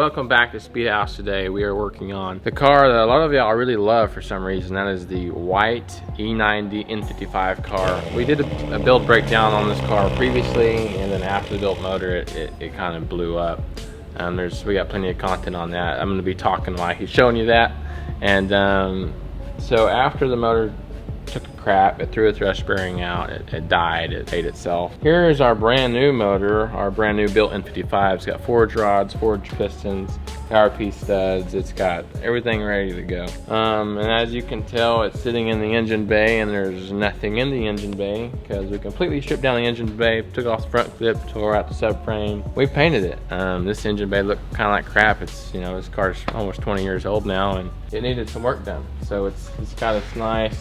Welcome back to Speedhaus. Today we are working on the car that a lot of y'all really love for some reason. That is the white E90 N55 car. We did a build breakdown on this car previously, and then after the built motor it kind of blew up. We got plenty of content on that. I'm going to be talking while he's showing you that. And so after the motor took a crap, it threw a thrust bearing out, it died, it ate itself. Here is our brand new motor, our brand new built N55. It's got forge rods, forge pistons, RP studs, it's got everything ready to go. And as you can tell, it's sitting in the engine bay, and there's nothing in the engine bay because we completely stripped down the engine bay, took off the front clip, tore out the subframe. We painted it. This engine bay looked kind of like crap. It's, you know, this car's almost 20 years old now, and it needed some work done. So it's got this nice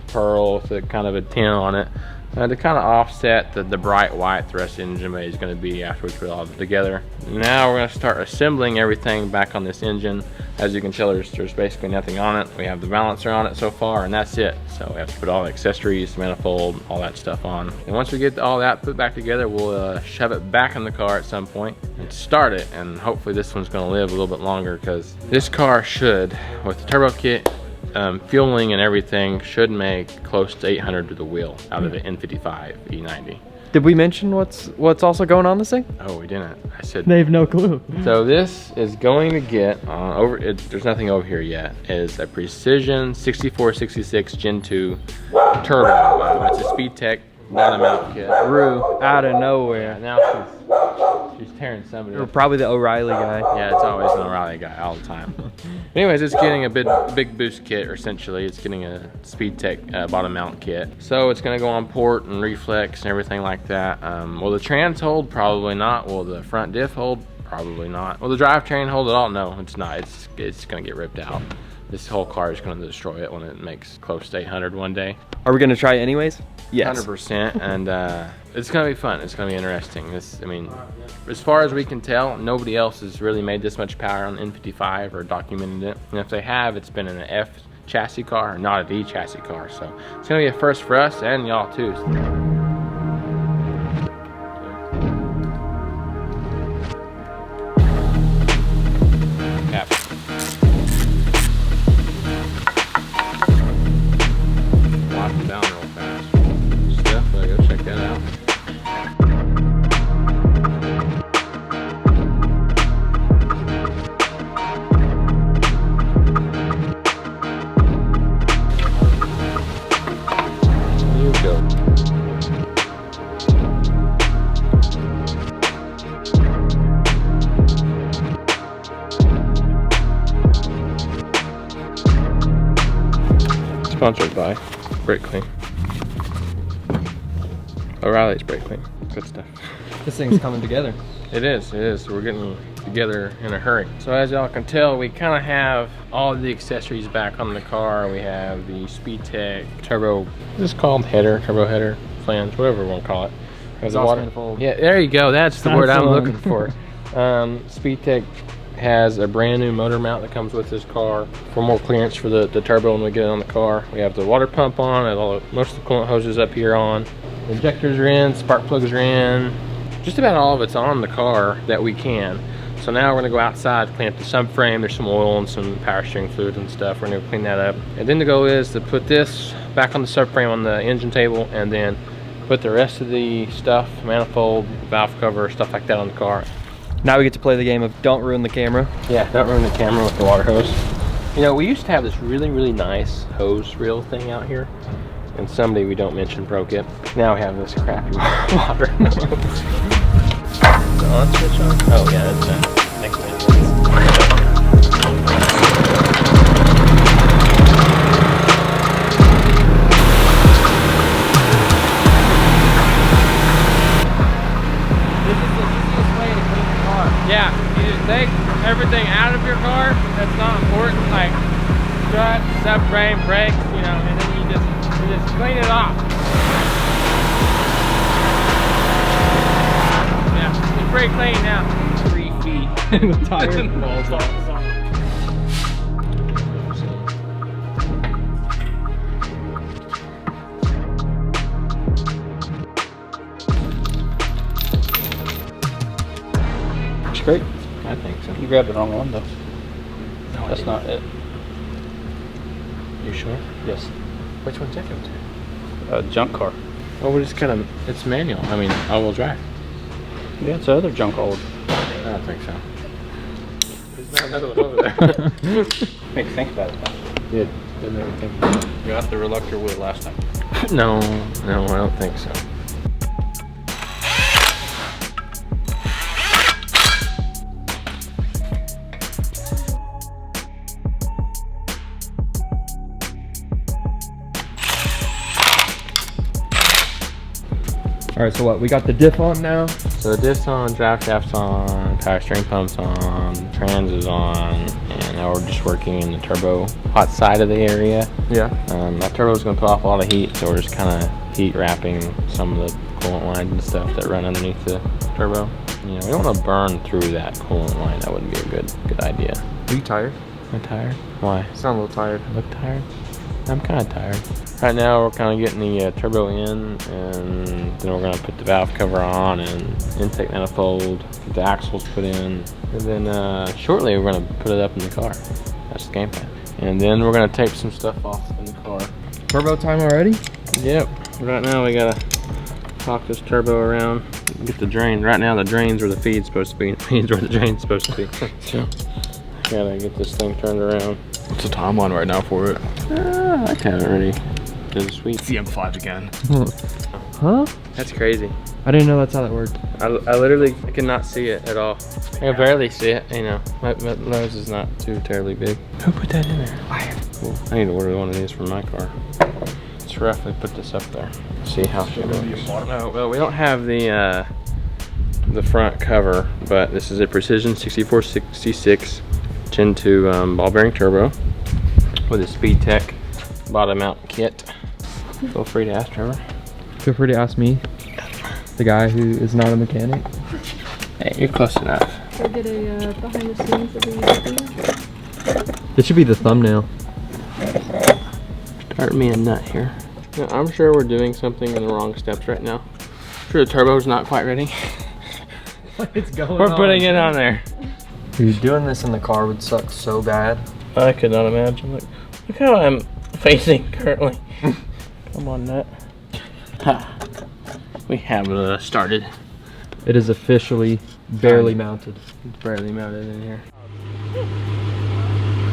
pearl with kind of a tin on it to kind of offset the bright white the rest of the engine bay is going to be after we put it all together. Now we're going to start assembling everything back on this engine. As you can tell, there's basically nothing on it. We have the balancer on it so far, and that's it. So we have to put all the accessories, manifold, all that stuff on. And once we get all that put back together, we'll shove it back in the car at some point and start it. And hopefully this one's going to live a little bit longer, because this car should, with the turbo kit, fueling and everything, should make close to 800 to the wheel out of the N55 E90. Did we mention what's also going on this thing? Oh, we didn't. I said they have no clue. So this is going to get there's nothing over here yet. Is a Precision 6466 Gen 2 turbo. It's a Speedtech bottom mount kit. Rue out of nowhere. Now she's tearing somebody. Or probably the O'Reilly guy. Yeah, it's always an O'Reilly guy all the time. Anyways, it's getting a big boost kit, or essentially it's getting a Speedtech bottom mount kit. So it's going to go on port and reflex and everything like that. Will the trans hold? Probably not. Will the front diff hold? Probably not. Will the drivetrain hold at all? No, it's not. It's going to get ripped out. This whole car is going to destroy it when it makes close to 800 one day. Are we going to try it anyways? Yes. 100%, and it's going to be fun. It's going to be interesting. I mean, as far as we can tell, nobody else has really made this much power on N55 or documented it. And if they have, it's been in an F chassis car, not a D chassis car. So it's going to be a first for us and y'all too. Sponsored by Brake Clean. O'Reilly's Brake Clean. Good stuff. This thing's coming together. It is. We're getting together in a hurry. So as y'all can tell, we kind of have all of the accessories back on the car. We have the Speedtech turbo, this is called header, turbo header, flange, whatever we want to call it. Exhaust manifold. Yeah, there you go. That's the word I'm looking for. Speedtech has a brand new motor mount that comes with this car for more clearance for the turbo when we get it on the car. We have the water pump on, and most of the coolant hoses up here on. The injectors are in, spark plugs are in. Just about all of it's on the car that we can. So now we're gonna go outside, clean up the subframe. There's some oil and some power steering fluid and stuff. We're gonna clean that up. And then the goal is to put this back on the subframe on the engine table, and then put the rest of the stuff, manifold, valve cover, stuff like that on the car. Now we get to play the game of don't ruin the camera. Yeah, don't ruin the camera with the water hose. You know, we used to have this really nice hose reel thing out here, and somebody we don't mention broke it. Now we have this crappy water hose. On switch on? Oh yeah, that's next minute. Yeah, you just take everything out of your car that's not important, like strut, subframe, brakes, you know, and then you just clean it off. Yeah, it's pretty clean now. 3 feet. The tire falls off. Looks great. I think so. You grabbed the wrong one though. No, That's not it. You sure? Yes. Which one's that going to? A junk car. Oh, we're just kind of, it's manual. I mean, all-wheel drive. Yeah, it's the other junk old. I don't think so. There's not another one over there. Make you think about it. Yeah, didn't make me think about it. You got the reluctor wheel last time. No, I don't think so. All right, so what? We got the diff on now. So the diff's on, drive shaft's on, power steering pump's on, trans is on, and now we're just working in the turbo hot side of the area. Yeah. That turbo's gonna put off a lot of heat, so we're just kind of heat wrapping some of the coolant lines and stuff that run underneath the turbo. You know, we don't want to burn through that coolant line. That wouldn't be a good idea. Are you tired? Am I tired? Why? You sound a little tired. I look tired? I'm kind of tired. Right now we're kind of getting the turbo in, and then we're going to put the valve cover on and intake manifold, get the axles put in, and then shortly we're going to put it up in the car. That's the game plan. And then we're going to tape some stuff off in the car. Turbo time already? Yep. Right now we got to talk this turbo around, get the drain. Right now the drain's where the feed's supposed to be, the feed's where the drain's supposed to be. So gotta get this thing turned around. What's the timeline right now for it? I like to have it ready. It's sweet. It's the M5 again. Huh? That's crazy. I didn't know that's how that worked. I literally cannot see it at all. I can barely see it, you know. My nose is not too terribly big. Who put that in there? Cool. I need to order one of these for my car. Let's roughly put this up there. See how she looks. No, well, we don't have the front cover, but this is a Precision 6466 Gen 2 ball bearing turbo with a Speed Tech bottom mount kit. Feel free to ask Trevor. Feel free to ask me, the guy who is not a mechanic. Hey, you're close enough. We'll get a behind the scenes of the This should be the thumbnail. Start me a nut here. Now, I'm sure we're doing something in the wrong steps right now. I'm sure the turbo's not quite ready. What is going on? We're putting it on there. Dude, doing this in the car would suck so bad. I could not imagine. Look how I'm facing currently. Come on, nut. Ha. We have started. It is officially barely mounted. It's barely mounted in here.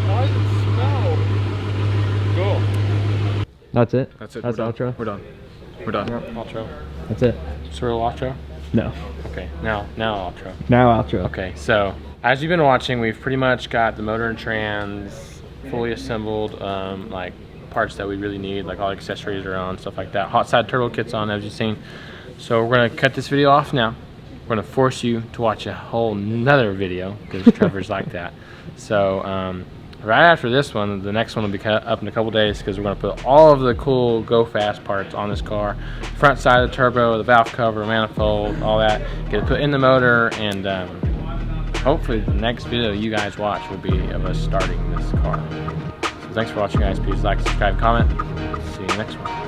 Why does it smell? Cool. That's it? That's it. That's we're outro? Done. We're done. We're done. Outro. That's it. Surreal outro? No. Okay, now outro. Now outro. Okay, so as you've been watching, we've pretty much got the motor and trans fully assembled, like parts that we really need, like all the accessories are on, stuff like that. Hot side turbo kit's on, as you've seen. So we're gonna cut this video off now. We're gonna force you to watch a whole nother video because Trevor's like that. So right after this one, the next one will be cut up in a couple days because we're gonna put all of the cool go fast parts on this car. Front side of the turbo, the valve cover, manifold, all that. Get it put in the motor, and hopefully the next video you guys watch will be of us starting this car. So thanks for watching, guys. Please like, subscribe, comment. See you next one.